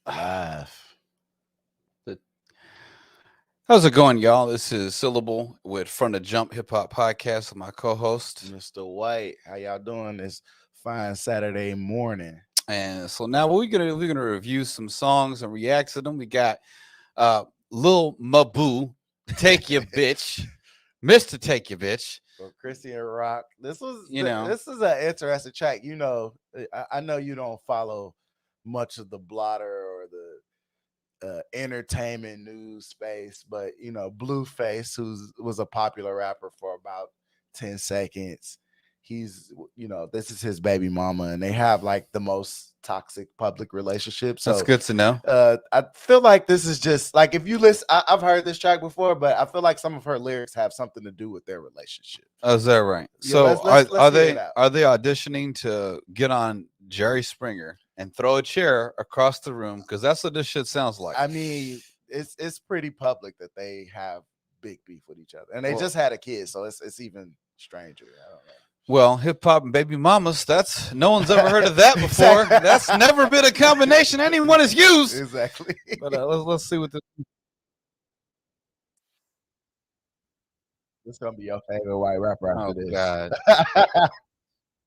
Live. How's it going, y'all? This is Syllable with From the Jump Hip Hop Podcast with my co-host. Mr. White, how y'all doing this fine Saturday morning? And so now we're gonna review some songs and react to them. We got Lil Mabu, Take Your Bitch, Mr. Take Your Bitch. For ChriseanRock. This is You know. this is an interesting track. You know, I know you don't follow much of the blotter or the entertainment news space, but you know, Blueface, was a popular rapper for about 10 seconds. This is his baby mama, and they have like the most toxic public relationship. So That's good to know. I feel like this is just like, if you listen, I've heard this track before, but I feel like some of her lyrics have something to do with their relationship. Oh, is that right? Yeah, So let's are hear they it out. are they auditioning to get on Jerry Springer and throw a chair across the room? Because that's what this shit sounds like. I mean, it's pretty public that they have big beef with each other, and they Well- just had a kid, so it's even stranger. I don't know. Well, hip hop and baby mamas, that's no one's ever heard of that before. Exactly. That's never been a combination anyone has used. Exactly. But let's see what this. This gonna be your favorite white rapper after Oh this. God,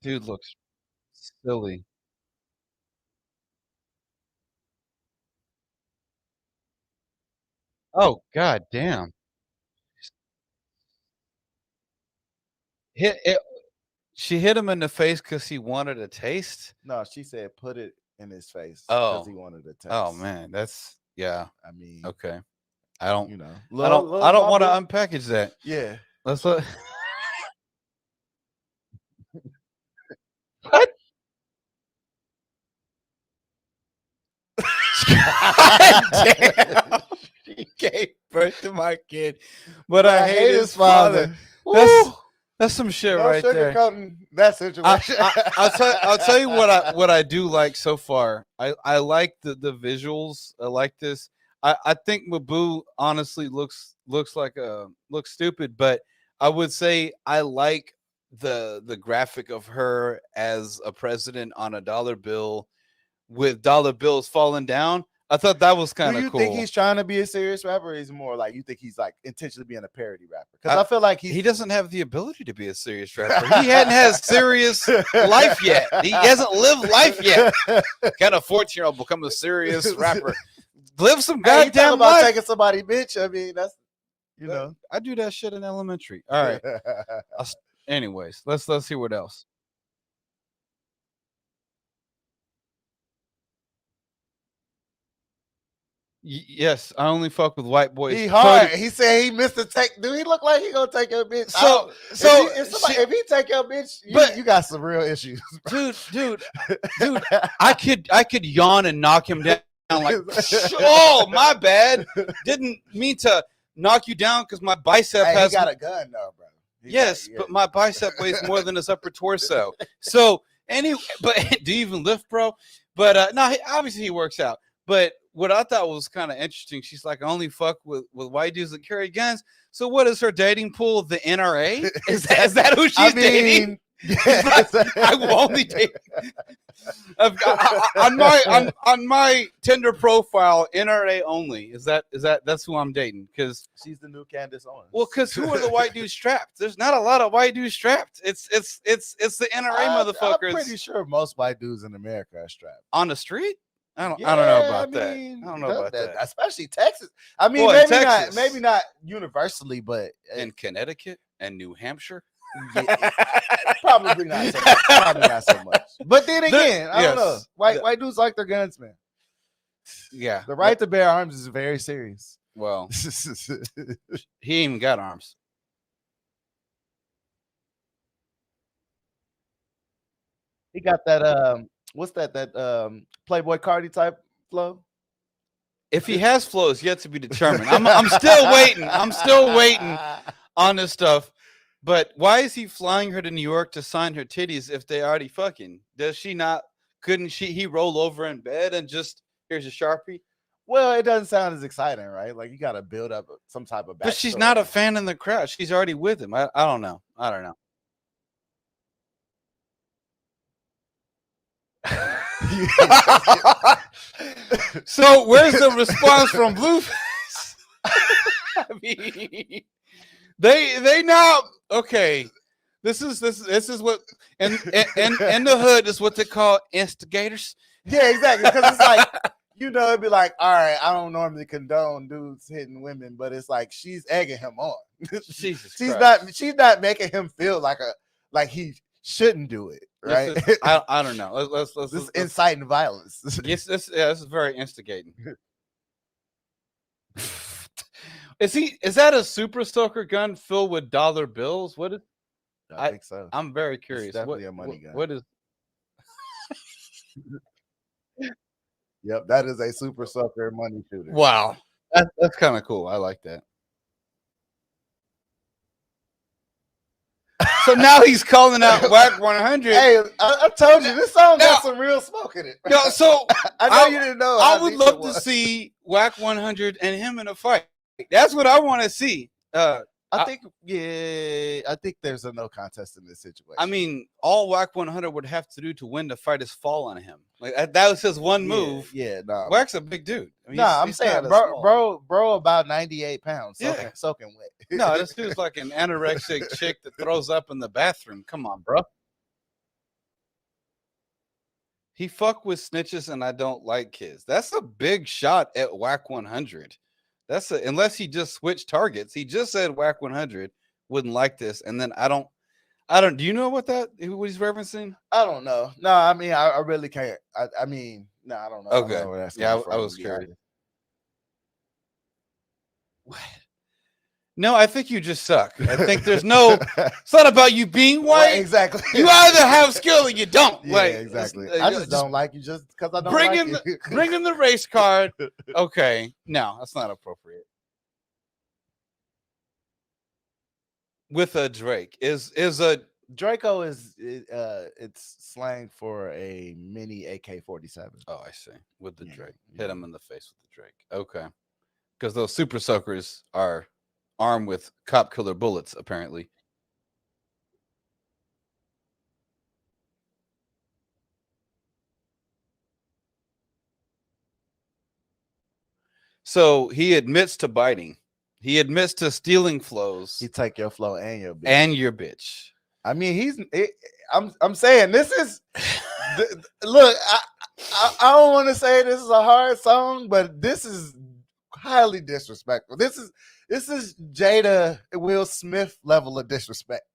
dude looks silly. Oh God, damn. Hit it. She hit him in the face because he wanted a taste. No, she said put it in his face Oh. because he wanted a taste. Oh man, that's yeah. I mean, Okay, I don't. you know, I don't want to unpackage that. Yeah. Let's let. What? God damn. She gave birth to my kid, but I hate his father. That's some shit No right there. sugarcoating that situation. I'll tell you what I do like so far. I like the visuals. I like this. I think Mabu honestly looks stupid, but I would say I like the graphic of her as a president on a dollar bill with dollar bills falling down. I thought that was kind Do of you cool. think he's trying to be a serious rapper, or is more like you think he's like intentionally being a parody rapper? Because I feel like he doesn't have the ability to be a serious rapper. He hadn't had serious life yet. He hasn't lived life yet. Can a 14-year-old become a serious rapper? Live some Hey, you talk goddamn about life. taking somebody bitch. I mean, that's, you know. I do that shit in elementary. All right. Anyways, let's see what else. Yes, I only fuck with white boys. He hard. He said he missed the take. Do he look like he gonna take your bitch? If he take your bitch, you got some real issues, dude. I could yawn and knock him down. Like, oh, my bad. Didn't mean to knock you down because my bicep Hey, has. he got a gun though, bro. But my bicep weighs more than his upper torso. So anyway, but do you even lift, bro? But no, obviously he works out. But what I thought was kind of interesting, she's like, I only fuck with white dudes that carry guns. So what is her dating pool? The NRA? Is that who she's dating? Yes. I will only date on my Tinder profile, NRA only. That's who I'm dating? Because she's the new Candace Owens. Well, because who are the white dudes strapped? There's not a lot of white dudes strapped. It's the NRA motherfuckers. I'm pretty sure most white dudes in America are strapped on the street. I don't know about that. I don't know about that. Especially Texas. I mean, maybe not universally, but in Connecticut and New Hampshire. Yeah, probably not so much. But then again, I don't know. White dudes like their guns, man. Yeah. The right to bear arms is very serious. Well, he even got arms. He got that what's that Playboy Cardi type flow? If he has flows yet to be determined. I'm still waiting. I'm still waiting on this stuff. But why is he flying her to New York to sign her titties if they already fucking? Does she not? Couldn't he roll over in bed and just, here's a Sharpie? Well, it doesn't sound as exciting, right? Like you got to build up some type of backstory. But she's not a fan in the crowd. She's already with him. I don't know. I don't know. So where's the response from Blueface? I mean, they now okay. This is what in the hood is what they call instigators. Yeah, exactly. Because it's like, it'd be like, all right, I don't normally condone dudes hitting women, but it's like she's egging him on. Jesus she's Christ. she's not making him feel like he shouldn't do it, right? I don't know. Let's this inciting violence. Yes, this is very instigating. Is that a super soaker gun filled with dollar bills? What is? I think so. I'm very curious. It's definitely a money gun. What is? Yep, that is a super sucker money shooter. Wow, that's kind of cool. I like that. So now he's calling out Whack 100. Hey, I told you this song got some real smoke in it. No, so I know you didn't know. I would love to see Whack 100 and him in a fight. That's what I want to see. I think there's a no contest in this situation. I mean, all Whack 100 would have to do to win the fight is fall on him. Like that was his one move. Yeah, no. Whack's a big dude. I mean, I'm saying, bro, about 98 pounds, soaking wet. No, this dude's like an anorexic chick that throws up in the bathroom. Come on, bro. He fuck with snitches, and I don't like kids. That's a big shot at Whack 100. Unless he just switched targets. He just said Whack 100 wouldn't like this, and then I don't. Do you know what he's referencing? I don't know. No, I mean, I really can't. I mean, no, I don't know. Okay. I don't know where that's I was curious. What? No, I think you just suck. I think there's no. It's not about you being white. Right, exactly. You either have skill or you don't. Yeah, exactly. I just don't like you just because I don't like you. Bring in the race card. Okay, no, that's not appropriate. With a Drake is a Draco is it's slang for a mini AK-47. Oh, I see. With the Drake, hit him in the face with the Drake. Okay, because those super soakers are armed with cop killer bullets, apparently. So he admits to biting. He admits to stealing flows. He take your flow and your bitch. And your bitch. I mean, I'm saying this is look. I don't want to say this is a hard song, but this is highly disrespectful. This is Jada Will Smith level of disrespect.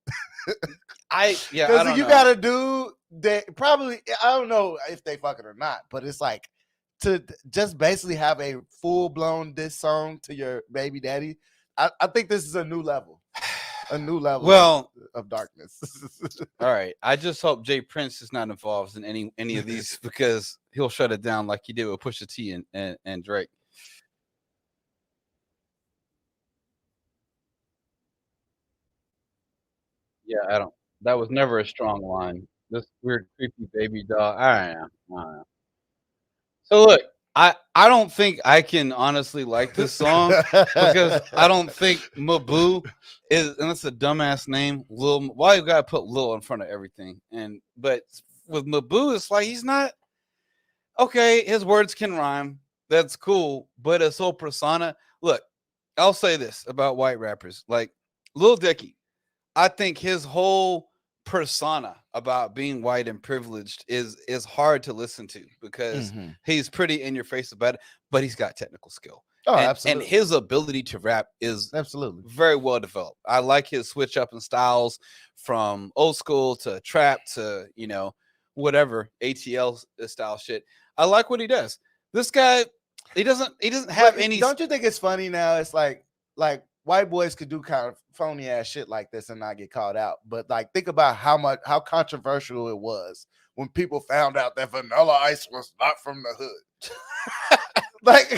I don't know. Got a dude that probably, I don't know if they fucking or not, but it's like to just basically have a full blown diss song to your baby daddy. I think this is a new level. A new level of darkness. All right. I just hope Jay Prince is not involved in any of these because he'll shut it down like he did with Pusha T and Drake. Yeah, I don't. That was never a strong line. This weird, creepy baby dog. I don't know. So look, I don't think I can honestly like this song because I don't think Mabu is, and it's a dumbass name. Why you gotta put Lil in front of everything? But with Mabu, it's like he's not okay. His words can rhyme. That's cool, but his whole persona. Look, I'll say this about white rappers, like Lil Dicky. I think his whole persona about being white and privileged is hard to listen to because he's pretty in your face about it, but he's got technical skill. Oh, absolutely. And his ability to rap is absolutely very well developed. I like his switch up in styles from old school to trap to, whatever ATL style shit. I like what he does. This guy, he doesn't have any. Don't you think it's funny now? It's like white boys could do kind of phony ass shit like this and not get called out. But like, think about how controversial it was when people found out that Vanilla Ice was not from the hood. Like,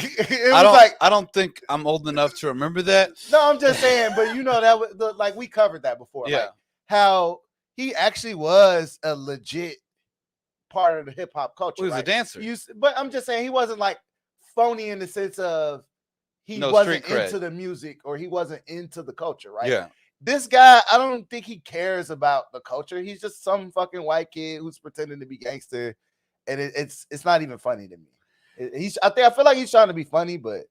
I don't think I'm old enough to remember that. No, I'm just saying, but that was like, we covered that before. Yeah. Like, how he actually was a legit part of the hip hop culture. He was a dancer. But I'm just saying he wasn't like phony in the sense of he wasn't into the music or he wasn't into the culture, right? Yeah. This guy, I don't think he cares about the culture. He's just some fucking white kid who's pretending to be gangster and it's not even funny to me. I feel like he's trying to be funny, but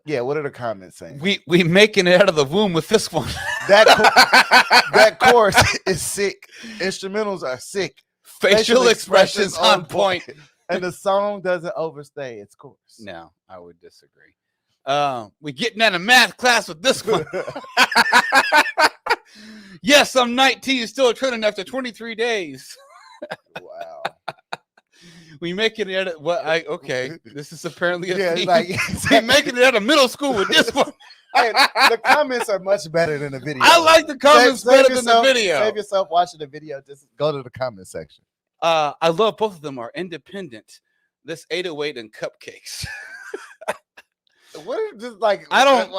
yeah. What are the comments saying? We making it out of the womb with this one. That chorus is sick. Instrumentals are sick. Facial expressions on point. And the song doesn't overstay its course. No, I would disagree. We getting out of math class with this one. Yes, I'm 19, still trending after 23 days. Wow. We making it out of okay. This is apparently a theme. Like we making it out of middle school with this one. Hey, the comments are much better than the video. I like the comments better than the video. Save yourself watching the video. Just go to the comment section. I love both of them are independent. This 808 and cupcakes. What is this like? I don't.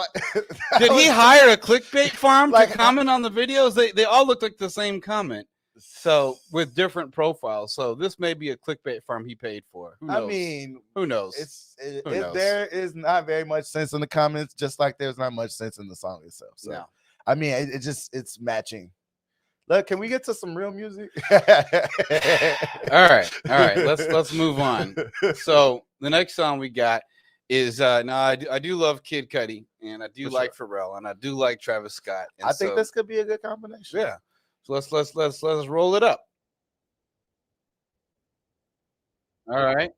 Did he hire a clickbait farm to comment on the videos? They all look like the same comment. So with different profiles. So this may be a clickbait farm he paid for. Who knows? I mean, who knows? Who knows? There is not very much sense in the comments, just like there's not much sense in the song itself. So no. I mean, it's matching. Look, can we get to some real music? all right. Let's move on. So the next song we got is now I do love Kid Cudi, and I do like Pharrell, and I do like Travis Scott. And I think this could be a good combination. Yeah. So let's roll it up. All right.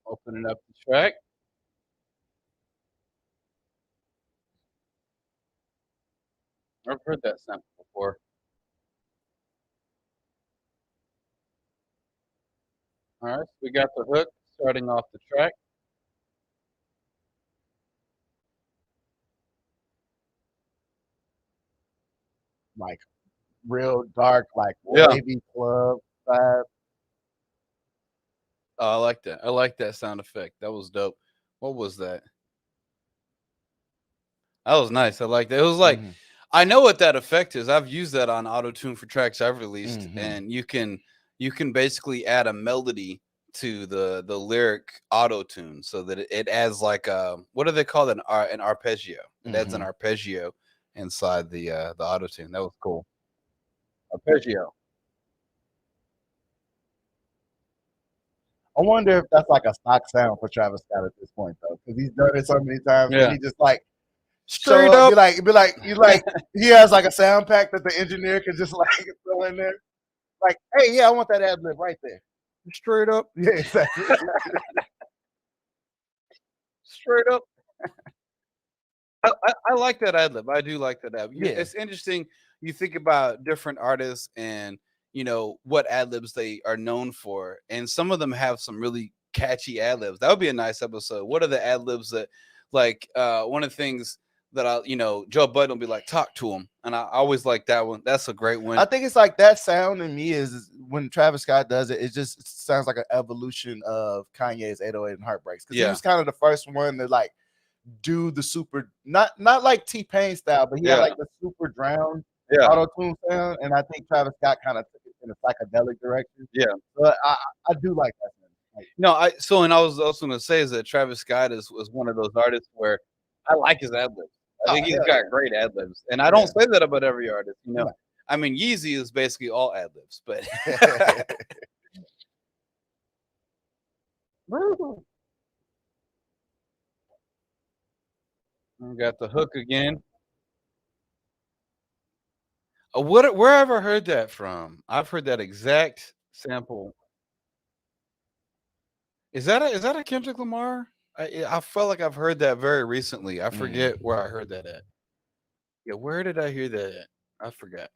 Opening up the track. I've heard that sample before. All right, so we got the hook starting off the track. Like real dark, like wavy club vibe. Oh, I like that. I like that sound effect. That was dope. What was that? That was nice. I like that. It was like I know what that effect is. I've used that on auto-tune for tracks I've released, and you can basically add a melody to the lyric auto-tune so that it adds like what do they call it? An arpeggio. It adds an arpeggio inside the auto-tune. That was cool. Arpeggio. I wonder if that's like a stock sound for Travis Scott at this point, though, because he's done it so many times. Yeah. And he just like straight up, be like, he has like a sound pack that the engineer can just like throw in there. Like, hey, yeah, I want that ad lib right there. Straight up. Yeah, exactly. Straight up. I like that ad lib. I do like that ad lib. Yeah. It's interesting. You think about different artists and what ad libs they are known for, and some of them have some really catchy ad libs. That would be a nice episode. What are the ad libs that, like, one of the things that Joe Budden will be like, talk to him, and I always like that one. That's a great one. I think it's like that sound in me is when Travis Scott does it. It just sounds like an evolution of Kanye's 808 and Heartbreaks, because he was kind of the first one to like do the super not like T-Pain style, but he had like the super drowned auto-tune sound, and I think Travis Scott kind of took it in a psychedelic direction. Yeah, but I do like that. No, I was also going to say is that Travis Scott was one of those artists where I like his ad libs. I think he's got great ad libs, and I don't say that about every artist. I mean, Yeezy is basically all ad libs, but we got the hook again. Where have I heard that from? I've heard that exact sample. Is that a Kendrick Lamar? I felt like I've heard that very recently. I forget where I heard that at. Yeah, where did I hear that at? I forgot.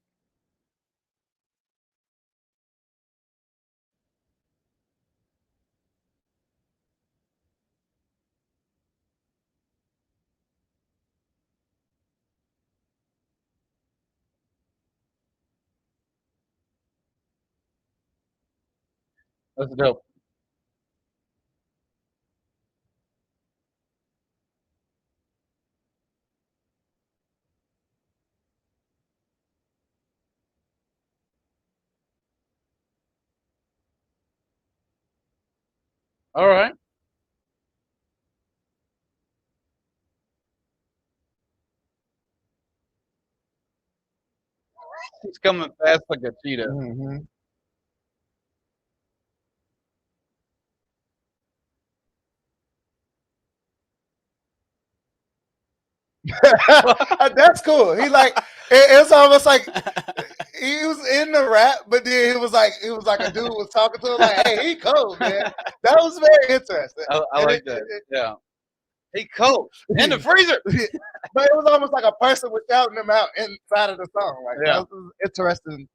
That's dope. All right. She's coming fast like a cheetah. Mhm. That's cool. He like it's almost like he was in the rap, but then he was like a dude was talking to him like, "Hey, he cold, man." That was very interesting. I like that. Yeah, he cold in the freezer. But it was almost like a person was shouting him out inside of the song. Like Yeah. that was an interesting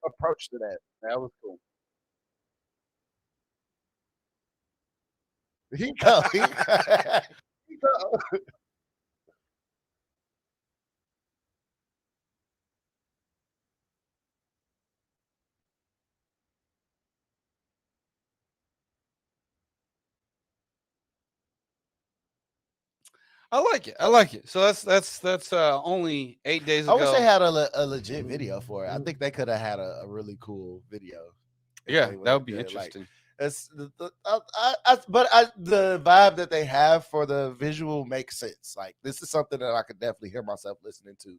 approach to that. That was cool. He cold. He cold. I like it. I like it. So that's only 8 days I wish ago. they had a legit video for it. I think they could have had a really cool video. Yeah, they that would be did, interesting. It's the vibe that they have for the visual makes sense. Like this is something that I could definitely hear myself listening to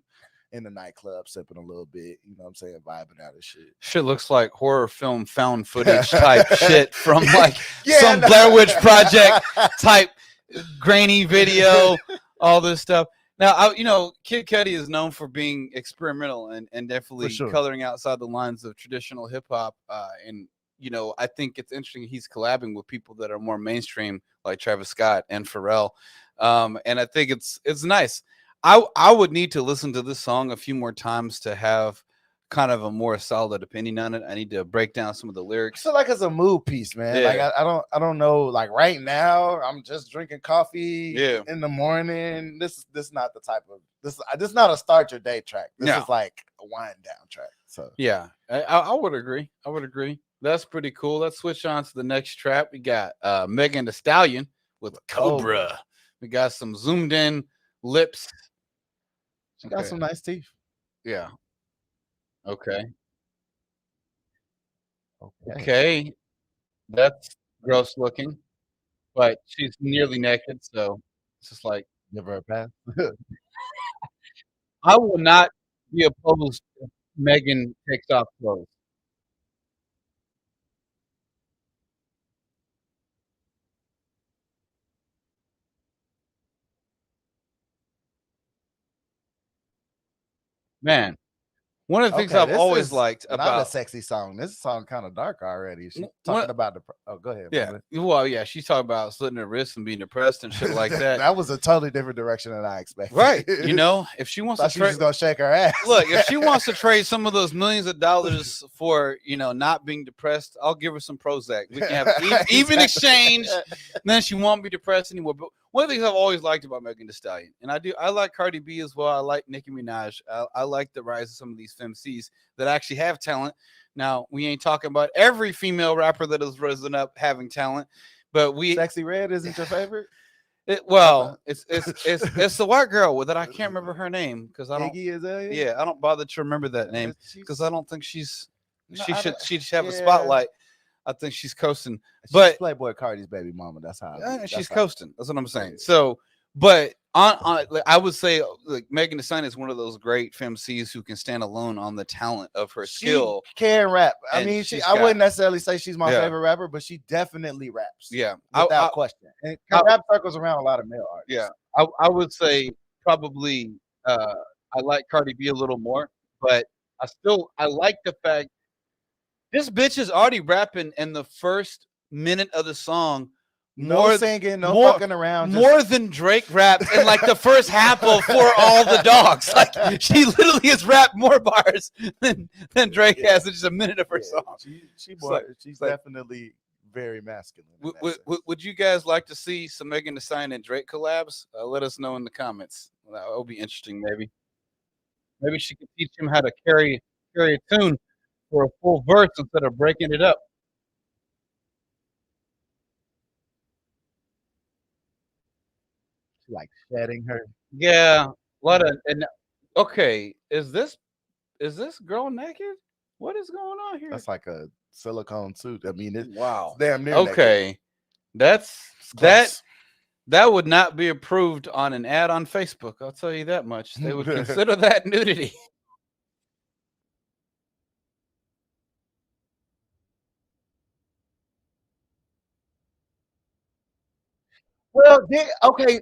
in the nightclub, sipping a little bit. You know what I'm saying, vibing out of shit. Shit looks like horror film found footage type shit from like Yeah, some no. Blair Witch Project type grainy video, all this stuff. Now, Kid Cudi is known for being experimental and definitely sure. coloring outside the lines of traditional hip hop. And I think it's interesting he's collabing with people that are more mainstream, like Travis Scott and Pharrell. And I think it's nice. I would need to listen to this song a few more times to have kind of a more solid opinion on it. I need to break down some of the I lyrics. feel like it's a mood piece, man. Yeah. Like I don't know. Like right now, I'm just drinking coffee Yeah. in the morning. This not the type of this is not a start your day track. This No. is like a wind down track. So yeah, I would agree. I would agree. That's pretty cool. Let's switch on to the next track. We got Megan Thee Stallion with Cobra. We got some zoomed in lips. She got some nice teeth. Yeah. Okay. Okay. That's gross looking, but she's nearly naked, so it's just like Give her a pass. I will not be opposed if Megan takes off clothes. Man, one of the things I've this always is liked not a about sexy song. This song kind of dark already. She's One- talking about the. Oh, go ahead. yeah, brother. well, yeah, she's talking about slitting her wrists and being depressed and shit like that. That was a totally different direction than I expected. Right. If she wants Thought to she was trade, gonna shake her ass. look, if she wants to trade some of those millions of dollars for, not being depressed, I'll give her some Prozac. We can have even exchange. And then she won't be depressed anymore. But one of the things I've always liked about Megan Thee Stallion, and I like Cardi B as well. I like Nicki Minaj. I like the rise of some of these femcs that actually have talent. Now, we ain't talking about every female rapper that has risen up having talent, but Sexy Red isn't your favorite? it's the white girl that I can't remember her name because I don't. Iggy Azalea? Yeah, I don't bother to remember that name because I don't think she should have a yeah. spotlight. I think she's coasting, She's but Playboy Cardi's baby mama. That's how she's coasting. That's what I'm saying. So, but on I would say like Megan Thee Stallion is one of those great femcs who can stand alone on the talent of her skill. She can rap. I And mean, she's I got- wouldn't necessarily say she's my Yeah. favorite rapper, but she definitely raps. Yeah, without question. And rap circles around a lot of male artists. Yeah, I would say probably I like Cardi B a little more, but I like the fact this bitch is already rapping in the first minute of the song. No singing, no fucking around. More than Drake raps in like the first half of For All the Dogs. Like she literally has rapped more bars than Drake has in just a minute of her song. She's definitely very masculine. Would you guys like to see some Megan Thee Stallion and Drake collabs? Let us know in the comments. That would be interesting. Maybe she could teach him how to carry a tune for a full verse instead of breaking it up. Like shedding her. Yeah, a lot of okay. Is this girl naked? What is going on here? That's like a silicone suit. I mean, it's wow, damn near. Okay, naked. that would not be approved on an ad on Facebook. I'll tell you that much. They would consider that nudity. Well, okay,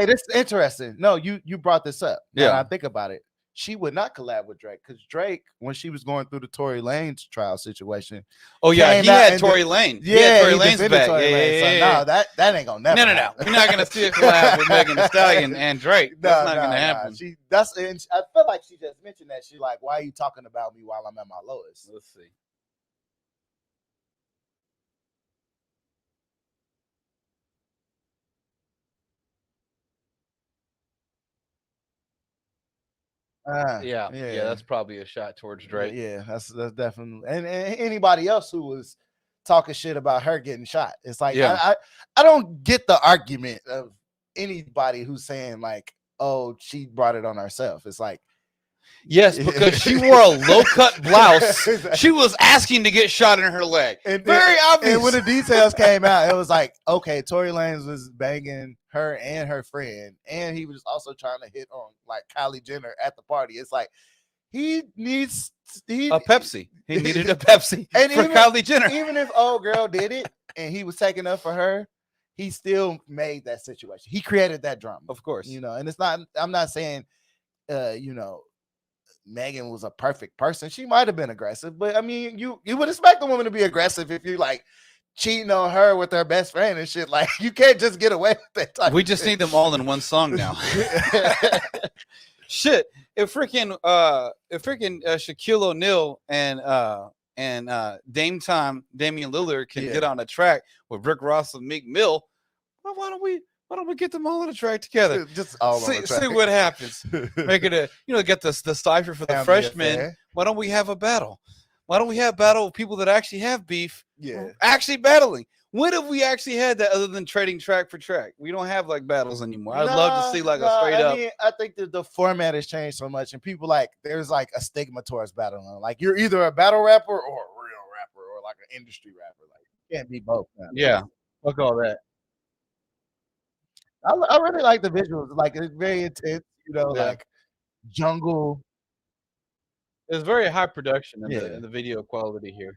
this is interesting. No, you brought this up. Now that Yeah. I think about it, she would not collab with Drake because Drake, when she was going through the Tory Lanez trial situation, Oh yeah, came he out had and Tory Lane. He had yeah, Tory he Lane's defended back. Tory Yeah, Lanez. So yeah, yeah. no, that ain't gonna never No. happen. We're not gonna see a collab with Megan Thee Stallion and Drake. That's not gonna happen. And I feel like she just mentioned that. She like, why are you talking about me while I'm at my lowest? Let's see. Yeah, Yeah. that's probably a shot towards Drake. Yeah, that's definitely and anybody else who was talking shit about her getting shot. It's like Yeah. I don't get the argument of anybody who's saying like, oh, she brought it on herself. It's like Yes, because she wore a low-cut blouse. She was asking to get shot in her leg. Very obvious. And when the details came out, it was like, okay, Tory Lanez was banging her and her friend, and he was also trying to hit on like Kylie Jenner at the party. It's like he needs a Pepsi. He needed a Pepsi and for Kylie Jenner. Even if old girl did it and he was taking up for her, he still made that situation. He created that drama, of course. You know, and it's not. I'm not saying, you know, Megan was a perfect person. She might have been aggressive, but I mean, you would expect a woman to be aggressive if you like cheating on her with her best friend and shit. Like you can't just get away with that. We just need them all in one song now. Shit, if freaking Shaquille O'Neal and Damian Lillard can get on a track with Rick Ross and Meek Mill, well, why don't we get them all on a track together? Just all see what happens. Make it a get the cipher for the freshmen. Why don't we have a battle? Why don't we have battle with people that actually have beef? Yeah, actually battling. When have we actually had that other than trading track for track? We don't have like battles anymore. I'd love to see like a straight up. I think that the format has changed so much, and people like there's like a stigma towards battling. Like you're either a battle rapper or a real rapper or like an industry rapper. Like you can't be both. Yeah, fuck all that. I really like the visuals. Like it's very intense, you know, like jungle. It's very high production in the video quality here.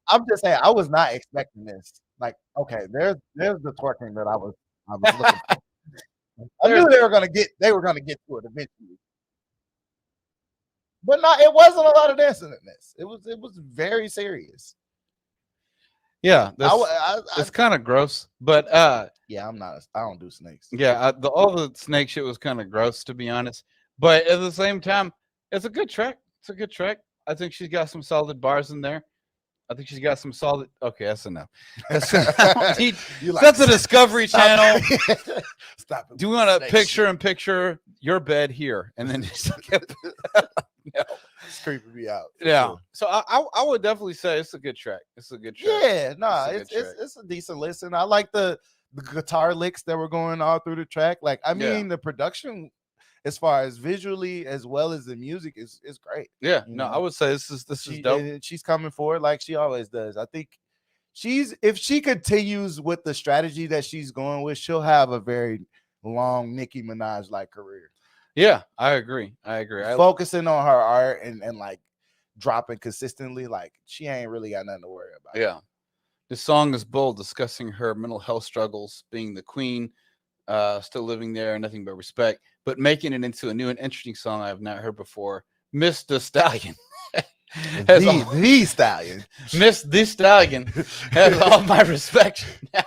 I'm just saying, I was not expecting this. Like, okay, there's the twerking that I was looking for. I knew they were gonna get to it eventually. But no, it wasn't a lot of dancing in this. It was very serious. Yeah, it's kind of gross, but yeah, I don't do snakes. Yeah, all the snake shit was kind of gross, to be honest. But at the same time, it's a good track. It's a good track. I think she's got some solid bars in there. I think she's got some solid. Okay, that's enough. That's a Discovery Channel. Stop it. Do we want to picture your bed here, and then no. It's creeping me out. Yeah. Sure. So I would definitely say it's a good track. It's a good track. Yeah, no, it's a decent listen. I like the guitar licks that were going all through the track. Like, I mean, the production, as far as visually as well as the music, is great. Yeah, no, I would say this is dope. She's coming forward like she always does. I think if she continues with the strategy that she's going with, she'll have a very long Nicki Minaj like career. Yeah, I agree. Focusing on her art and like dropping consistently, like she ain't really got nothing to worry about. Yeah. This song is bold, discussing her mental health struggles, being the queen, still living there, nothing but respect, but making it into a new and interesting song I have not heard before. Miss Thee Stallion. The Stallion. Miss Thee Stallion has all my respect now.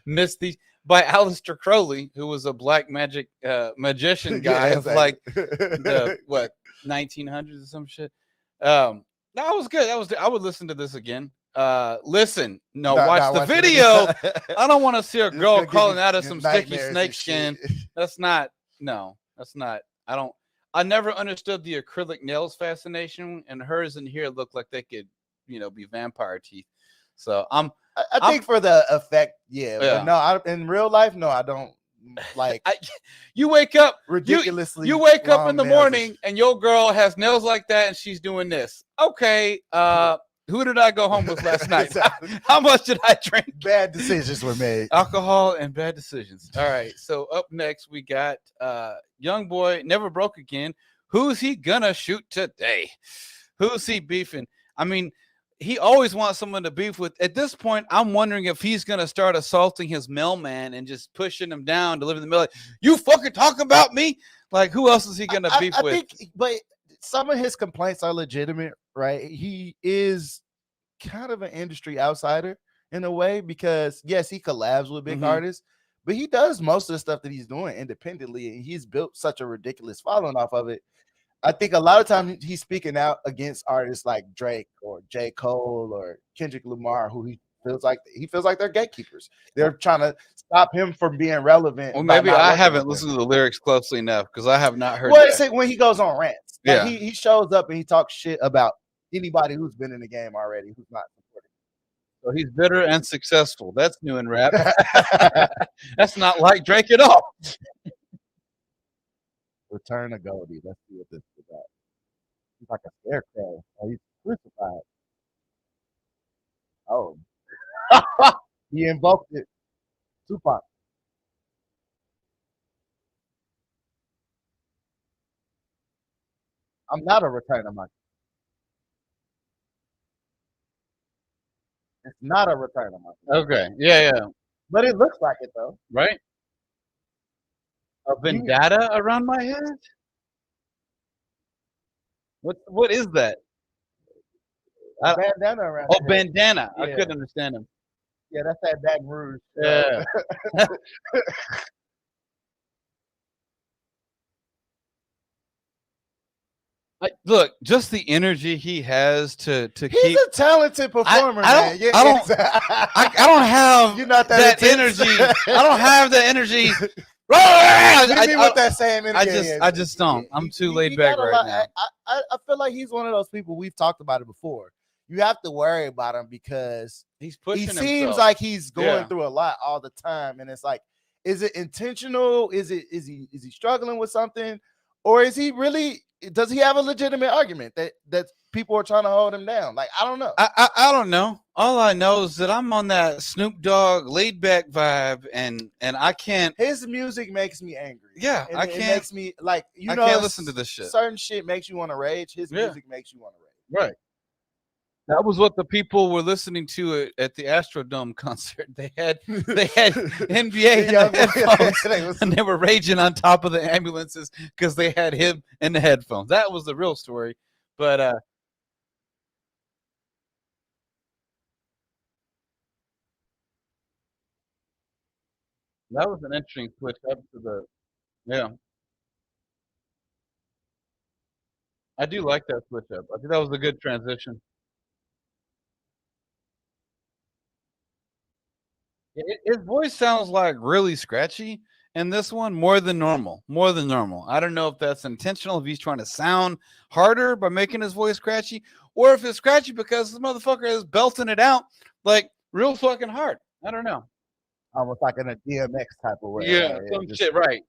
Miss Thee by Aleister Crowley, who was a black magic magician guy of like the 1900s or some shit. That was good. I would listen to this again. Watch the video. I don't want to see a girl crawling out of some sticky snake skin. That's not. I never understood the acrylic nails fascination, and hers in here look like they could, be vampire teeth. So I think for the effect, but no, in real life, no, I don't like. You wake up ridiculously. You wake up in the morning and your girl has nails like that, and she's doing this. Okay, who did I go home with last night? How much did I drink? Bad decisions were made. Alcohol and bad decisions. All right. So up next we got YoungBoy Never Broke Again. Who's he gonna shoot today? Who's he beefing? I mean, he always wants someone to beef with. At this point, I'm wondering if he's gonna start assaulting his mailman and just pushing him down to live in the middle. Like, you fucking talk about me? Like, who else is he gonna beef I with? think, but some of his complaints are legitimate, right? He is kind of an industry outsider in a way because yes, he collabs with big artists, but he does most of the stuff that he's doing independently, and he's built such a ridiculous following off of it. I think a lot of times he's speaking out against artists like Drake or J. Cole or Kendrick Lamar, who he feels like they're gatekeepers. They're trying to stop him from being relevant. Well, by maybe not I working haven't with him. listened to the lyrics closely enough because I have not heard Well, that. say when he goes on rants, like Yeah. he shows up and he talks shit about anybody who's been in the game already who's not supporting. So he's bitter and successful. That's new in rap. That's not like Drake at all. Return of Goldie. Let's see what this is about. He's like a scarecrow. Oh, he's crucified. Oh, he invoked it. Tupac. I'm not a return of my. It's not a return of my. Okay. Yeah. But it looks like it though. Right. A vendetta around my head. What is that? Bandana around. Oh, bandana. Yeah. I couldn't understand him. Yeah, that's that Baton Rouge. Yeah. Look, just the energy he has to He's keep. a talented performer, I man. don't- I don't- I don't have You're not that intense. energy. I don't have the energy. Hit me with that same energy. I just don't. I'm too laid He back got a right lot- now. I feel like he's one of those people, we've talked about it before. You have to worry about him because He's he pushing seems himself. like he's going Yeah. through a lot all the time, and it's like, is it intentional? Is he struggling with something, or is he really? Does he have a legitimate argument that people are trying to hold him down? Like, I don't know. I don't know. All I know is that I'm on that Snoop Dogg laid back vibe, and I can't. His music makes me angry. Yeah, And I it can't. makes me like, I can't listen to this shit. Certain shit makes you want to rage. His Yeah. music makes you want to rage. Right. That was what the people were listening to at the Astrodome concert. They had NBA in the headphones, and they were raging on top of the ambulances because they had him in the headphones. That was the real story. But that was an interesting switch up to the. Yeah, I do like that switch up. I think that was a good transition. His voice sounds like really scratchy in this one, more than normal. More than normal. I don't know if that's intentional, if he's trying to sound harder by making his voice scratchy, or if it's scratchy because the motherfucker is belting it out like real fucking hard. I don't know. Almost like in a DMX type of way. Yeah, right? some Just- shit. Right.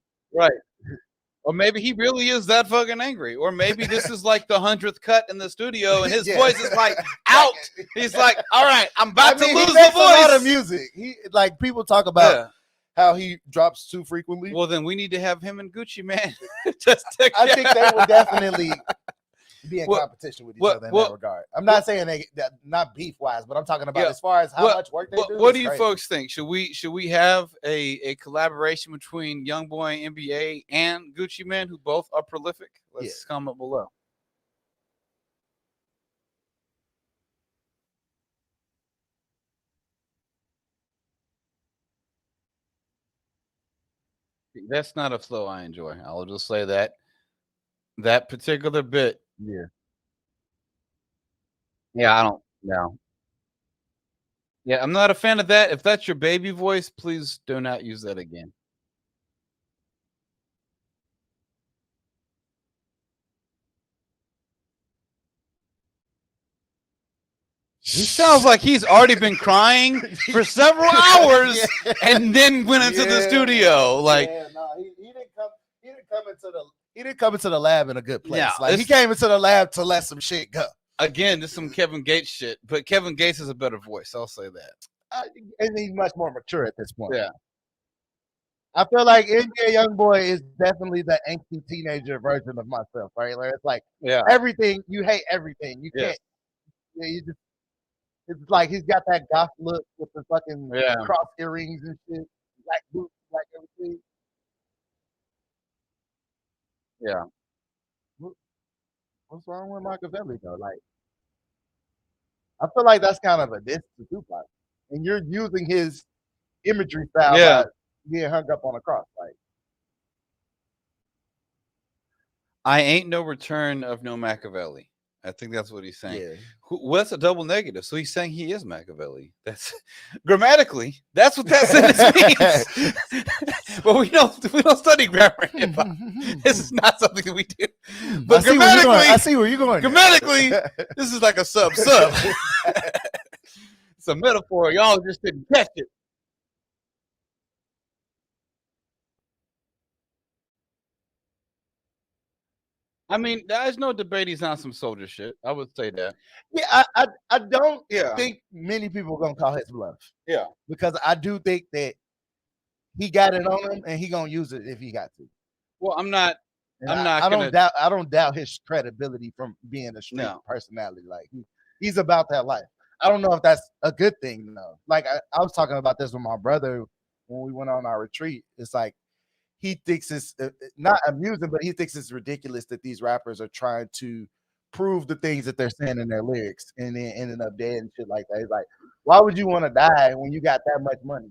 Or maybe he really is that fucking angry. Or maybe this is like the 100th cut in the studio, and his Yeah. voice is like out. He's like, "All right, I'm about to he lose the makes a lot of voice." music. He like people talk about Yeah. how he drops too frequently. Well, then we need to have him and Gucci Man just together. I think they would definitely be in Well- competition with each well- other in well- that regard. I'm not saying that not beef wise, but I'm talking about Yeah. as far as how Well, much work they do. What it's do you crazy. folks think? Should we have a collaboration between YoungBoy NBA and Gucci Man, who both are prolific? Let's comment below. That's not a flow I enjoy. I'll just say that particular bit. Yeah. Yeah, I don't. No. Yeah, I'm not a fan of that. If that's your baby voice, please do not use that again. He sounds like he's already been crying for several hours and then went into the Yeah. studio. Like, yeah, no, he didn't come into the lab in a good place. Yeah, Like he it's- came into the lab to let some shit go. again, this is some Kevin Gates shit, but Kevin Gates has a better voice. I'll say that. And he's much more mature at this point. Yeah. I feel like NBA YoungBoy is definitely the angsty teenager version of myself, right? Like it's like Yeah. everything you hate everything. You Yes. can't. Yeah, you just It's like he's got that goth look with the fucking Yeah. cross earrings and shit, black boots, black everything. Yeah. What, what's wrong with Machiavelli though? Like, I feel like that's kind of a diss to Tupac, and you're using his imagery style Yeah. by being hung up on a cross. Like, I ain't no return of no Machiavelli. I think that's what he's saying. yeah, Well, that's a double negative. So he's saying he is Machiavelli. That's grammatically. That's what that sentence means. But we don't study grammar in hip hop. This is not something that we do. But I see where you're going. Grammatically, this is like a sub. It's a metaphor. Y'all just didn't catch it. I mean, there's no debate he's on some soldier shit. I would say that. Yeah, I don't Yeah. think many people are gonna call his bluff. Yeah. Because I do think that he got it on him and he gonna use it if he got to. Well, I'm not. And I don't doubt his credibility from being a street No. personality. Like he's about that life. I don't know if that's a good thing though. Like I was talking about this with my brother when we went on our retreat. It's like he thinks it's not amusing, but he thinks it's ridiculous that these rappers are trying to prove the things that they're saying in their lyrics and then ending up dead and shit like that. He's like, why would you want to die when you got that much money?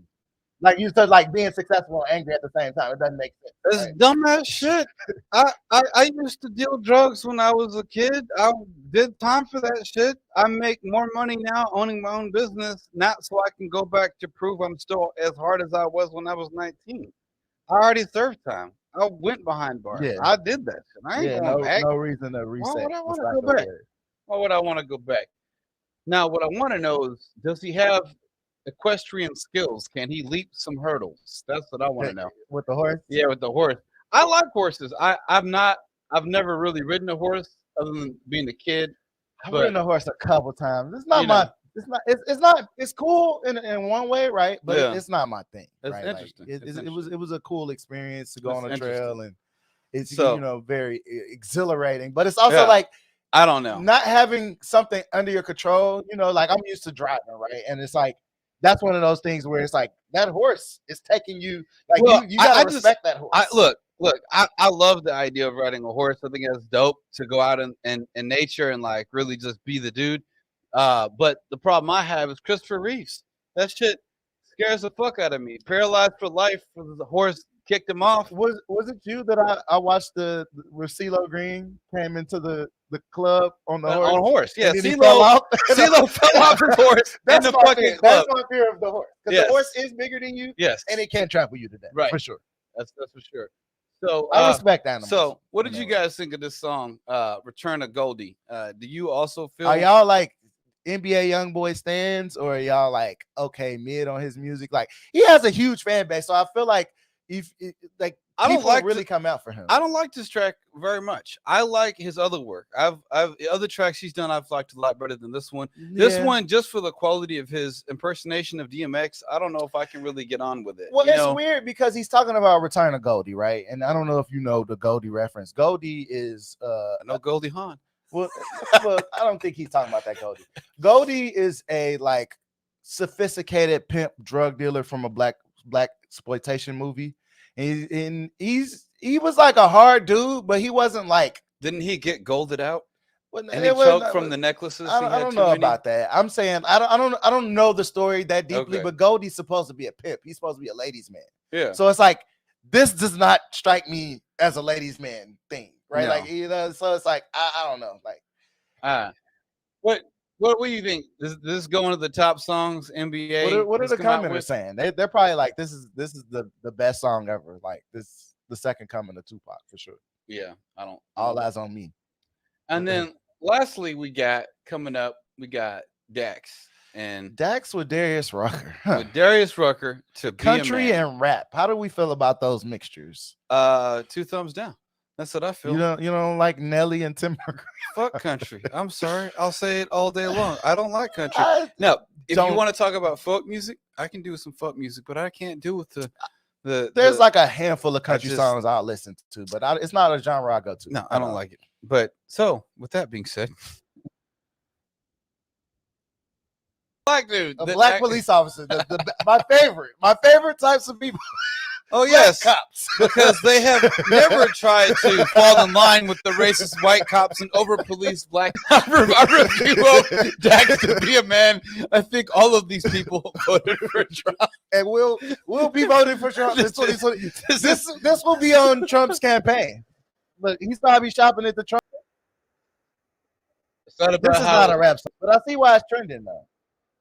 Like you said, like being successful and angry at the same time. It doesn't make sense. It's Right? dumbass shit. I used to deal drugs when I was a kid. I did time for that shit. I make more money now owning my own business, not so I can go back to prove I'm still as hard as I was when I was 19. I already served time. I went behind bars. Yeah. I did that shit. I ain't going back. No reason to reset. Why would I want to It's go not back? good. Why would I want to go back? Now, what I want to know is, does he have equestrian skills? Can he leap some hurdles? That's what I want to know. With the horse? Yeah, with the horse. I like horses. I've never really ridden a horse other than being a kid. I've But- ridden a horse a couple times. It's not You know. it's cool in one way, right? But Yeah. it's not my thing. That's right? interesting. Like, That's it was a cool experience to go That's on a trail, interesting. and it's So- very exhilarating. But it's also Yeah. like I don't know. not having something under your control. Like I'm used to driving, right? And it's like that's one of those things where it's like that horse is taking you. Like Well, you gotta I just- respect that horse. Look, I love the idea of riding a horse. I think that's dope to go out in nature and like really just be the dude. But the problem I have is Christopher Reeves. That shit scares the fuck out of me. Paralyzed for life because the horse kicked him off. Was it you that I watched where CeeLo Green came into the club on the horse? On a horse. Yeah, and then he fell off? CeeLo fell off his horse in That's the my fucking fear. club. That's my fear of the horse. Because Yes. the horse is bigger than you, Yes, and it can trample you to death. Right. For sure. that's for sure. So I respect animals. So, what did in you that way. guys think of this song, "Return of Goldie"? Do you also feel? Are y'all like NBA YoungBoy stands, or are y'all like okay mid on his music? Like he has a huge fan base, so I feel like I don't people like really to- come out for him. I don't like this track very much. I like his other work. I've other tracks he's done I've liked a lot better than this one. This Yeah. one, just for the quality of his impersonation of DMX, I don't know if I can really get on with it. Well, you it's know? weird because he's talking about Return of Goldie, right? And I don't know if you know the Goldie reference. Goldie is No Goldie Hawn. well, I don't think he's talking about that Goldie. Goldie is a like sophisticated pimp drug dealer from a black exploitation movie. And he was like a hard dude, but he wasn't like Didn't he get golded out? well, And he choked from the necklaces. I He don't, had I don't too know many? about that. I'm saying I don't know the story that deeply, Okay. but Goldie's supposed to be a pimp. He's supposed to be a ladies' man. Yeah. So it's like this does not strike me as a ladies' man thing, right? No. Like so it's like I don't know, like What do you think? This going to the top songs NBA? what are has the come out commenters with? saying? They're probably like this is the best song ever. Like this the second coming of Tupac for sure. Yeah, I don't. All eyes on me. And then lastly, we got coming up. We got Dax and Dax with Darius Rucker. Huh. with Darius Rucker to be Country a man. and rap. How do we feel about those mixtures? 2 thumbs down. That's what I feel. You don't like Nelly and Tim McGraw? Fuck country. I'm sorry. I'll say it all day long. I don't like country. I Now, if don't- you want to talk about folk music, I can do some folk music, but I can't do with the There's like a handful of country just- songs I'll listen to, but it's not a genre I go to. no, I don't like it. But so with that being said, black dude. A black police officer. My favorite types of people. Oh yes, cops. because they have never tried to fall in line with the racist white cops and over police black. I review of Dax to be a man. I think all of these people voted for Trump, and we'll be voting for Trump. This will be on Trump's campaign. Look, he's probably shopping at the Trump. It's not about This is not a rap song, but I see why it's trending though.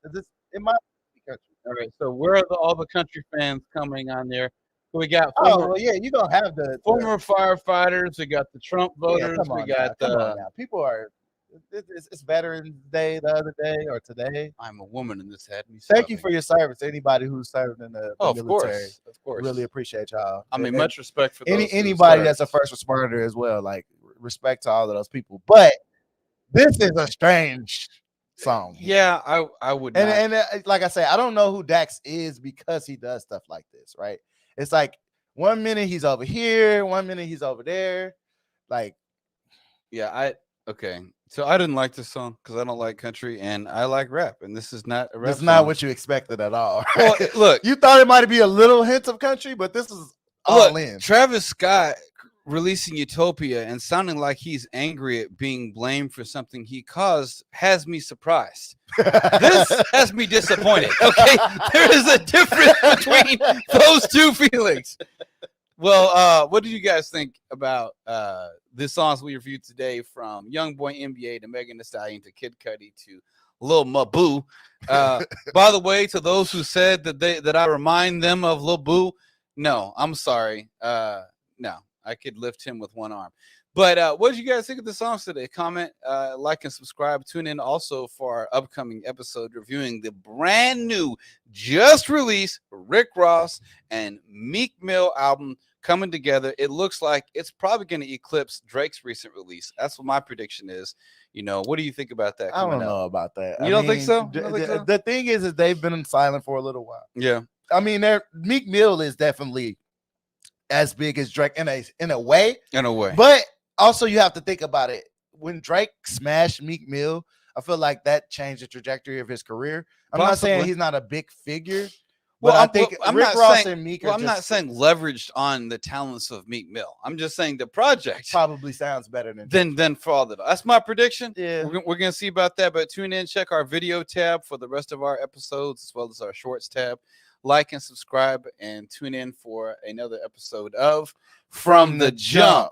It might be country. All right, so where are all the country fans coming on there? We got well, yeah, you don't have the former firefighters. We got the Trump voters. We got people are. It's Veterans Day the other day or today. I'm a woman in this head. Thank you for your service. Anybody who served in the military, of course, really appreciate y'all. I mean, much respect for anybody that's a first responder as well. Like respect to all of those people. But this is a strange song. Yeah, I would. And like I say, I don't know who Dax is because he does stuff like this, right? It's like 1 minute he's over here, 1 minute he's over there. Like, yeah, okay. So I didn't like this song because I don't like country and I like rap, and this is not a rap. It's not what you expected at all. Right? Well, look, you thought it might be a little hint of country, but this is all in. Travis Scott releasing Utopia and sounding like he's angry at being blamed for something he caused has me surprised. This has me disappointed. Okay, there is a difference between those two feelings. Well, what did you guys think about the songs we reviewed today, from YoungBoy NBA to Megan Thee Stallion to Kid Cudi to Lil Mabu? By the way, to those who said that I remind them of Lil Boo, no, I'm sorry. No, I could lift him with one arm. But what did you guys think of the songs today? Comment, like, and subscribe. Tune in also for our upcoming episode reviewing the brand new, just released Rick Ross and Meek Mill album coming together. It looks like it's probably going to eclipse Drake's recent release. That's what my prediction is. You know, what do you think about that? I don't know about that. You don't think so? The thing is they've been silent for a little while. Yeah. I mean, Meek Mill is definitely as big as Drake in a way. But also, you have to think about it. When Drake smashed Meek Mill, I feel like that changed the trajectory of his career. I'm not saying he's not a big figure, but I think Rick Ross and Meek. I'm not saying leveraged on the talents of Meek Mill. I'm just saying the project probably sounds better than Fall. That's my prediction. Yeah, we're gonna see about that. But tune in, check our video tab for the rest of our episodes as well as our shorts tab. Like and subscribe, and tune in for another episode of From the Jump.